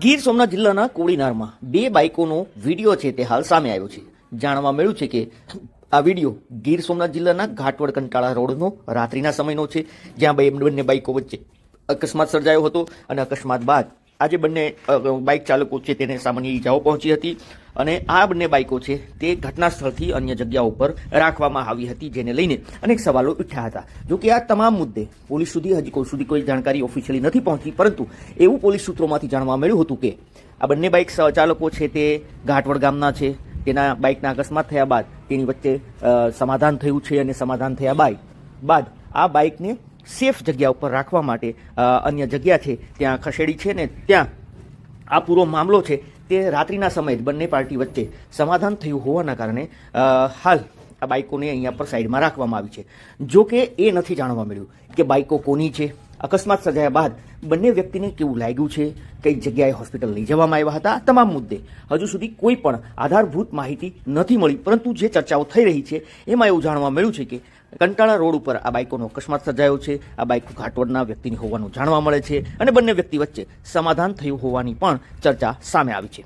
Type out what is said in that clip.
ગીર સોમનાથ જિલ્લાના કોડીનારમાં બે બાઇકોનો વિડીયો છે તે હાલ સામે આવ્યો છે. જાણવા મળ્યું છે કે આ વિડીયો ગીર સોમનાથ જિલ્લાના ઘાટવડ કંટાળા રોડનો રાત્રિના સમયનો છે, જ્યાં બંને બાઇકો વચ્ચે અકસ્માત સર્જાયો હતો અને અકસ્માત બાદ આજે બંને બાઇક ચાલકો છે તેને સામાન્ય ઈજાઓ પહોંચી હતી અને આ બંને બાઇકો છે તે ઘટના સ્થળથી અન્ય જગ્યાઓ પર રાખવામાં આવી હતી, જેને લઈને અનેક સવાલો ઉઠ્યા હતા. જો કે આ તમામ મુદ્દે પોલીસ સુધી હજી કોઈ જાણકારી ઓફિશિયલી નથી પહોંચી, પરંતુ એવું પોલીસ સૂત્રોમાંથી જાણવા મળ્યું હતું કે આ બંને બાઇક ચાલકો છે તે ઘાટવડ ગામના છે. તેના બાઇકના અકસ્માત થયા બાદ તેની વચ્ચે સમાધાન થયું છે અને સમાધાન થયા બાદ આ બાઇકને સેફ જગ્યા ઉપર રાખવા માટે અન્ય જગ્યા છે ત્યાં ખસેડી છે ને ત્યાં આ પૂરો મામલો છે તે રાત્રિના સમયે જ બંને પાર્ટી વચ્ચે સમાધાન થયું હોવાના કારણે હાલ આ બાઇકોને અહીંયા પર સાઈડમાં રાખવામાં આવી છે. જો કે એ નથી જાણવા મળ્યું કે બાઇકો કોની છે, અકસ્માત સર્જાયા બાદ બંને વ્યક્તિને કેવું લાગ્યું છે, કઈ જગ્યાએ હોસ્પિટલ લઈ જવામાં આવ્યા હતા. આ તમામ મુદ્દે હજુ સુધી કોઈ પણ આધારભૂત માહિતી નથી મળી, પરંતુ જે ચર્ચાઓ થઈ રહી છે એમાં એવું જાણવા મળ્યું છે કે કંટાળા રોડ ઉપર આ બાઇકોનો અકસ્માત સર્જાયો છે. આ બાઇક ઘાટવડના વ્યક્તિની હોવાનું જાણવા મળે છે અને બંને વ્યક્તિ વચ્ચે સમાધાન થયું હોવાની પણ ચર્ચા સામે આવી છે.